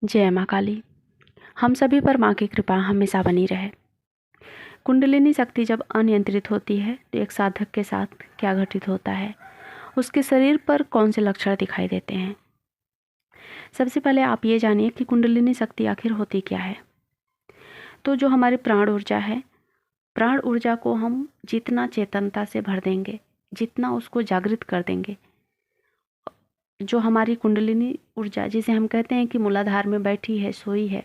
जय माँ काली। हम सभी पर माँ की कृपा हमेशा बनी रहे। कुंडलिनी शक्ति जब अनियंत्रित होती है तो एक साधक के साथ क्या घटित होता है, उसके शरीर पर कौन से लक्षण दिखाई देते हैं। सबसे पहले आप ये जानिए कि कुंडलिनी शक्ति आखिर होती क्या है। तो जो हमारी प्राण ऊर्जा है, प्राण ऊर्जा को हम जितना चेतनता से भर देंगे, जितना उसको जागृत कर देंगे, जो हमारी कुंडलिनी ऊर्जा जिसे हम कहते हैं कि मूलाधार में बैठी है, सोई है,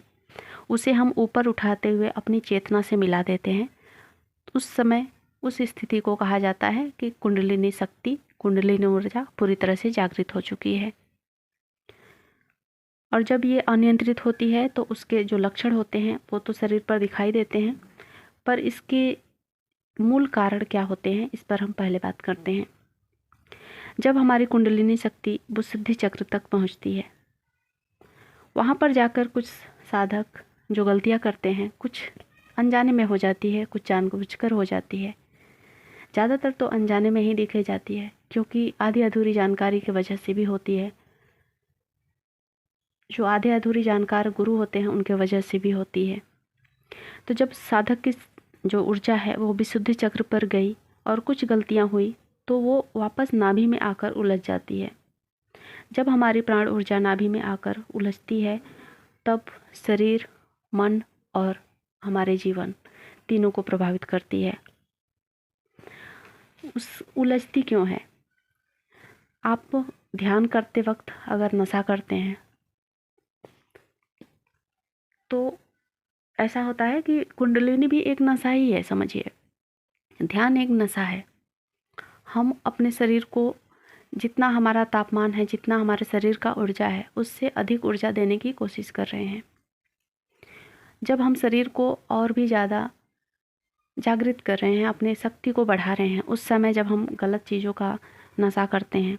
उसे हम ऊपर उठाते हुए अपनी चेतना से मिला देते हैं। उस समय उस स्थिति को कहा जाता है कि कुंडलिनी शक्ति, कुंडलिनी ऊर्जा पूरी तरह से जागृत हो चुकी है। और जब ये अनियंत्रित होती है तो उसके जो लक्षण होते हैं वो तो शरीर पर दिखाई देते हैं, पर इसके मूल कारण क्या होते हैं इस पर हम पहले बात करते हैं। जब हमारी कुंडलिनी शक्ति बुद्धि चक्र तक पहुंचती है, वहाँ पर जाकर कुछ साधक जो गलतियाँ करते हैं, कुछ अनजाने में हो जाती है, कुछ जानबूझकर हो जाती है। ज़्यादातर तो अनजाने में ही दिखाई जाती है, क्योंकि आधी अधूरी जानकारी की वजह से भी होती है। जो आधे अधूरी जानकार गुरु होते हैं उनके वजह से भी होती है। तो जब साधक की जो ऊर्जा है वो विशुद्धि चक्र पर गई और कुछ गलतियाँ हुई तो वो वापस नाभि में आकर उलझ जाती है। जब हमारी प्राण ऊर्जा नाभि में आकर उलझती है तब शरीर, मन और हमारे जीवन तीनों को प्रभावित करती है। उस उलझती क्यों है? आप ध्यान करते वक्त अगर नशा करते हैं तो ऐसा होता है कि कुंडलिनी भी एक नशा ही है, समझिए। ध्यान एक नशा है। हम अपने शरीर को जितना हमारा तापमान है, जितना हमारे शरीर का ऊर्जा है, उससे अधिक ऊर्जा देने की कोशिश कर रहे हैं। जब हम शरीर को और भी ज़्यादा जागृत कर रहे हैं, अपने शक्ति को बढ़ा रहे हैं, उस समय जब हम गलत चीज़ों का नशा करते हैं,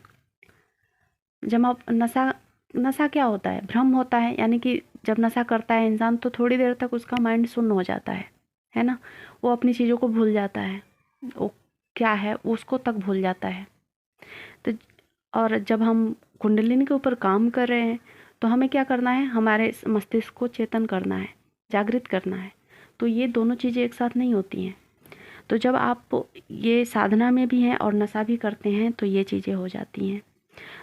जब आप नशा क्या होता है? भ्रम होता है। यानी कि जब नशा करता है इंसान तो थोड़ी देर तक उसका माइंड शून्य हो जाता है ना। वो अपनी चीज़ों को भूल जाता है, वो क्या है उसको तक भूल जाता है। तो और जब हम कुंडलिनी के ऊपर काम कर रहे हैं तो हमें क्या करना है? हमारे मस्तिष्क को चेतन करना है, जागृत करना है। तो ये दोनों चीज़ें एक साथ नहीं होती हैं। तो जब आप ये साधना में भी हैं और नशा भी करते हैं तो ये चीज़ें हो जाती हैं।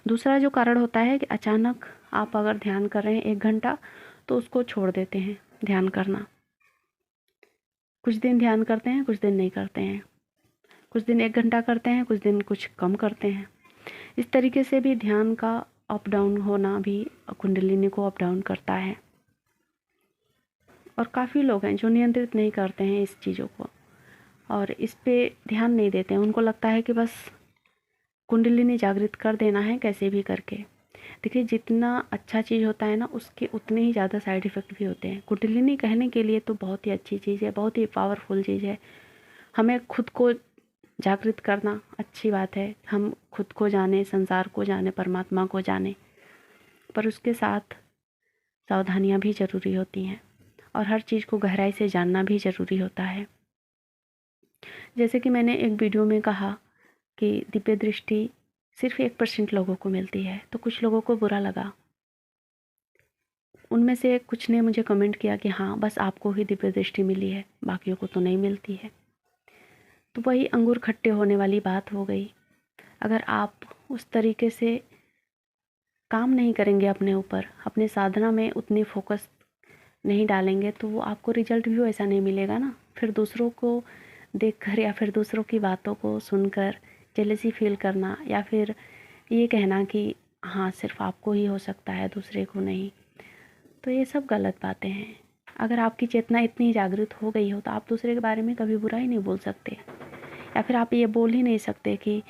दूसरा जो कारण होता है कि अचानक आप अगर ध्यान कर रहे हैं 1 घंटा तो उसको छोड़ देते हैं ध्यान करना। कुछ दिन ध्यान करते हैं, कुछ दिन नहीं करते हैं। कुछ दिन 1 घंटा करते हैं, कुछ दिन कुछ कम करते हैं। इस तरीके से भी ध्यान का अप डाउन होना भी कुंडलिनी को अप डाउन करता है। और काफ़ी लोग हैं जो नियंत्रित नहीं करते हैं इस चीज़ों को और इस पे ध्यान नहीं देते हैं। उनको लगता है कि बस कुंडलिनी जागृत कर देना है कैसे भी करके। देखिए, जितना अच्छा चीज़ होता है ना, उसके उतने ही ज़्यादा साइड इफ़ेक्ट भी होते हैं। कुंडलिनी कहने के लिए तो बहुत ही अच्छी चीज़ है, बहुत ही पावरफुल चीज़ है। हमें खुद को जागृत करना अच्छी बात है। हम खुद को जाने, संसार को जाने, परमात्मा को जाने, पर उसके साथ सावधानियाँ भी ज़रूरी होती हैं और हर चीज़ को गहराई से जानना भी ज़रूरी होता है। जैसे कि मैंने एक वीडियो में कहा कि दिव्य दृष्टि सिर्फ 1% लोगों को मिलती है, तो कुछ लोगों को बुरा लगा। उनमें से कुछ ने मुझे कमेंट किया कि हाँ, बस आपको ही दिव्य दृष्टि मिली है, बाकियों को तो नहीं मिलती है। तो वही अंगूर खट्टे होने वाली बात हो गई। अगर आप उस तरीके से काम नहीं करेंगे अपने ऊपर, अपने साधना में उतनी फोकस नहीं डालेंगे, तो वो आपको रिजल्ट भी वैसा नहीं मिलेगा ना। फिर दूसरों को देखकर या फिर दूसरों की बातों को सुनकर जेलसी फील करना या फिर ये कहना कि हाँ, सिर्फ आपको ही हो सकता है, दूसरे को नहीं, तो ये सब गलत बातें हैं। अगर आपकी चेतना इतनी जागृत हो गई हो तो आप दूसरे के बारे में कभी बुरा ही नहीं बोल सकते, या फिर आप ये बोल ही नहीं सकते कि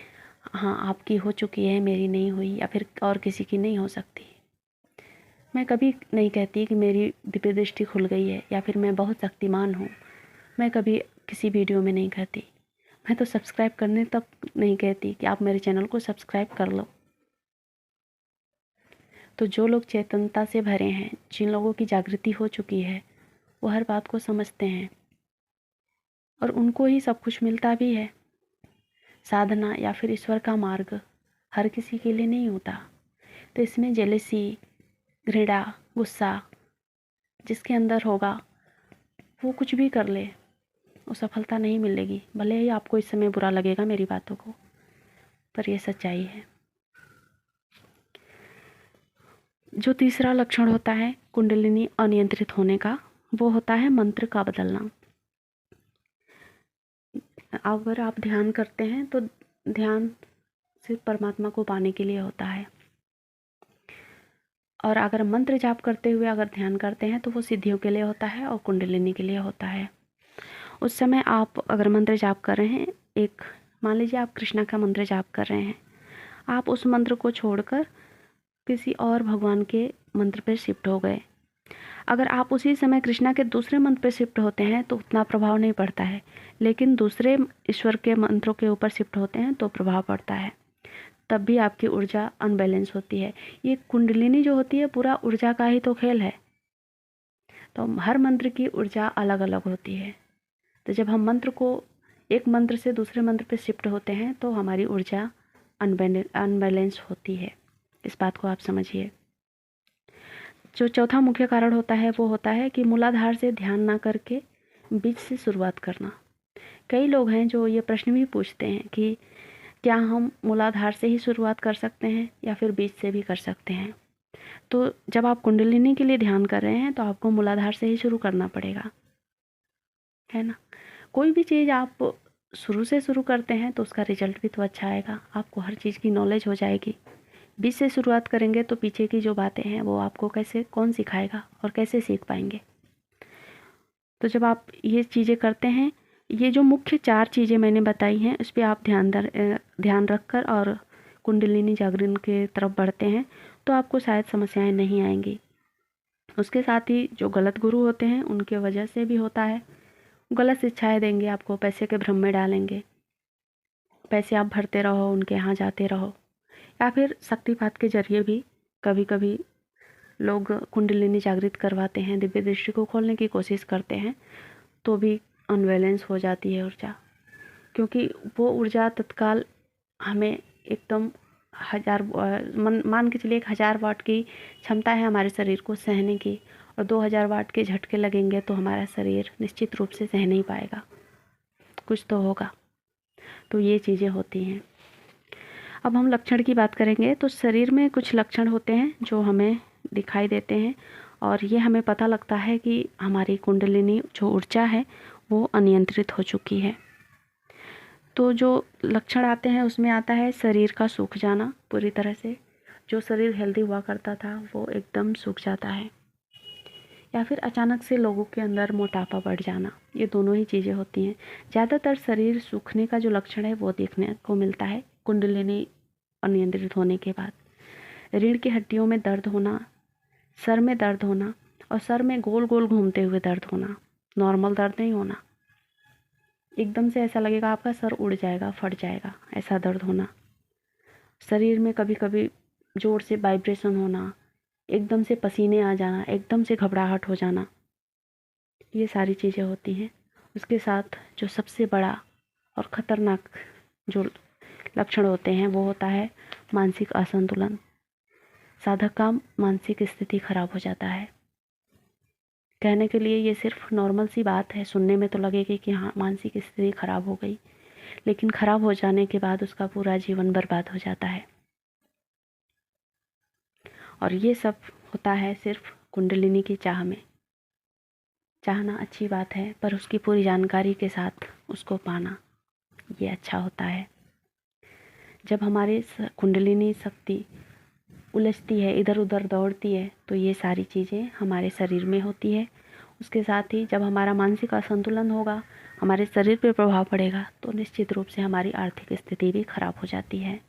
हाँ, आपकी हो चुकी है, मेरी नहीं हुई, या फिर और किसी की नहीं हो सकती। मैं कभी नहीं कहती कि मेरी दिव्य दृष्टि खुल गई है या फिर मैं बहुत शक्तिमान हूँ। मैं कभी किसी वीडियो में नहीं कहती। मैं तो सब्सक्राइब करने तक नहीं कहती कि आप मेरे चैनल को सब्सक्राइब कर लो। तो जो लोग चेतनता से भरे हैं, जिन लोगों की जागृति हो चुकी है, वो हर बात को समझते हैं और उनको ही सब कुछ मिलता भी है। साधना या फिर ईश्वर का मार्ग हर किसी के लिए नहीं होता। तो इसमें जेलसी, घृणा, गुस्सा जिसके अंदर होगा वो कुछ भी कर ले, वो सफलता नहीं मिलेगी। भले ही आपको इस समय बुरा लगेगा मेरी बातों को, पर ये सच्चाई है। जो तीसरा लक्षण होता है कुंडलिनी अनियंत्रित होने का, वो होता है मंत्र का बदलना। अगर आप ध्यान करते हैं तो ध्यान सिर्फ परमात्मा को पाने के लिए होता है, और अगर मंत्र जाप करते हुए अगर ध्यान करते हैं तो वो सिद्धियों के लिए होता है और कुंडलिनी के लिए होता है। उस समय आप अगर मंत्र जाप कर रहे हैं, एक मान लीजिए आप कृष्णा का मंत्र जाप कर रहे हैं, आप उस मंत्र को छोड़कर किसी और भगवान के मंत्र पर शिफ्ट हो गए। अगर आप उसी समय कृष्णा के दूसरे मंत्र पर शिफ्ट होते हैं तो उतना प्रभाव नहीं पड़ता है, लेकिन दूसरे ईश्वर के मंत्रों के ऊपर शिफ्ट होते हैं तो प्रभाव पड़ता है, तब भी आपकी ऊर्जा अनबैलेंस होती है। ये कुंडलिनी जो होती है पूरा ऊर्जा का ही तो खेल है, तो हर मंत्र की ऊर्जा अलग अलग होती है। तो जब हम मंत्र को एक मंत्र से दूसरे मंत्र पे शिफ्ट होते हैं तो हमारी ऊर्जा अनबैलेंस होती है। इस बात को आप समझिए। जो चौथा मुख्य कारण होता है वो होता है कि मूलाधार से ध्यान ना करके बीज से शुरुआत करना। कई लोग हैं जो ये प्रश्न भी पूछते हैं कि क्या हम मूलाधार से ही शुरुआत कर सकते हैं या फिर बीज से भी कर सकते हैं। तो जब आप कुंडलिनी के लिए ध्यान कर रहे हैं तो आपको मूलाधार से ही शुरू करना पड़ेगा, है ना। कोई भी चीज़ आप शुरू से शुरू करते हैं तो उसका रिजल्ट भी तो अच्छा आएगा, आपको हर चीज़ की नॉलेज हो जाएगी। बीज से शुरुआत करेंगे तो पीछे की जो बातें हैं वो आपको कैसे कौन सिखाएगा और कैसे सीख पाएंगे। तो जब आप ये चीज़ें करते हैं, ये जो मुख्य 4 चीज़ें मैंने बताई हैं उस पर आप ध्यान रखकर और कुंडलिनी जागरण के तरफ बढ़ते हैं तो आपको शायद समस्याएं नहीं आएंगी। उसके साथ ही जो गलत गुरु होते हैं उनके वजह से भी होता है, गलत शिक्षाएं देंगे आपको, पैसे के भ्रम में डालेंगे, पैसे आप भरते रहो, उनके यहाँ जाते रहो, या फिर शक्तिपात के जरिए भी कभी कभी लोग कुंडलिनी जागृत करवाते हैं, दिव्य दृष्टि को खोलने की कोशिश करते हैं, तो भी अनबैलेंस हो जाती है ऊर्जा। क्योंकि वो ऊर्जा तत्काल हमें एकदम मान के चलिए 1000 वाट की क्षमता है हमारे शरीर को सहने की, और 2000 वाट के झटके लगेंगे तो हमारा शरीर निश्चित रूप से सह नहीं पाएगा, कुछ तो होगा। तो ये चीज़ें होती हैं। अब हम लक्षण की बात करेंगे तो शरीर में कुछ लक्षण होते हैं जो हमें दिखाई देते हैं, और ये हमें पता लगता है कि हमारी कुंडलिनी जो ऊर्जा है वो अनियंत्रित हो चुकी है। तो जो लक्षण आते हैं उसमें आता है शरीर का सूख जाना पूरी तरह से, जो शरीर हेल्दी हुआ करता था वो एकदम सूख जाता है, या फिर अचानक से लोगों के अंदर मोटापा बढ़ जाना। ये दोनों ही चीज़ें होती हैं। ज़्यादातर शरीर सूखने का जो लक्षण है वो देखने को मिलता है कुंडलिनी अनियंत्रित होने के बाद। रीढ़ की हड्डियों में दर्द होना, सर में दर्द होना, और सर में गोल गोल घूमते हुए दर्द होना, नॉर्मल दर्द नहीं होना। एकदम से ऐसा लगेगा आपका सर उड़ जाएगा, फट जाएगा, ऐसा दर्द होना। शरीर में कभी कभी ज़ोर से वाइब्रेशन होना, एकदम से पसीने आ जाना, एकदम से घबराहट हो जाना, ये सारी चीज़ें होती हैं। उसके साथ जो सबसे बड़ा और ख़तरनाक जो लक्षण होते हैं वो होता है मानसिक असंतुलन। साधक का मानसिक स्थिति खराब हो जाता है। कहने के लिए ये सिर्फ नॉर्मल सी बात है, सुनने में तो लगेगी कि हाँ मानसिक स्थिति खराब हो गई, लेकिन खराब हो जाने के बाद उसका पूरा जीवन बर्बाद हो जाता है। और ये सब होता है सिर्फ कुंडलिनी की चाह में। चाहना अच्छी बात है, पर उसकी पूरी जानकारी के साथ उसको पाना ये अच्छा होता है। जब हमारे कुंडलिनी शक्ति उलझती है, इधर उधर दौड़ती है, तो ये सारी चीज़ें हमारे शरीर में होती है। उसके साथ ही जब हमारा मानसिक असंतुलन होगा, हमारे शरीर पर प्रभाव पड़ेगा, तो निश्चित रूप से हमारी आर्थिक स्थिति भी खराब हो जाती है।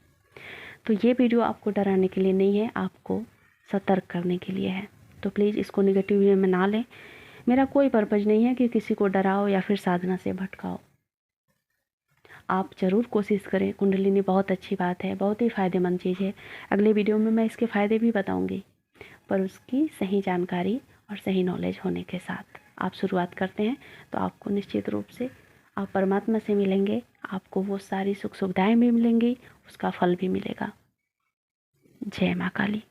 तो ये वीडियो आपको डराने के लिए नहीं है, आपको सतर्क करने के लिए है। तो प्लीज़ इसको नेगेटिव वे में ना लें। मेरा कोई पर्पज़ नहीं है कि किसी को डराओ या फिर साधना से भटकाओ। आप ज़रूर कोशिश करें, कुंडलिनी बहुत अच्छी बात है, बहुत ही फ़ायदेमंद चीज़ है। अगले वीडियो में मैं इसके फ़ायदे भी बताऊंगी, पर उसकी सही जानकारी और सही नॉलेज होने के साथ आप शुरुआत करते हैं तो आपको निश्चित रूप से आप परमात्मा से मिलेंगे, आपको वो सारी सुख सुविधाएं भी मिलेंगी, उसका फल भी मिलेगा। जय माँ काली।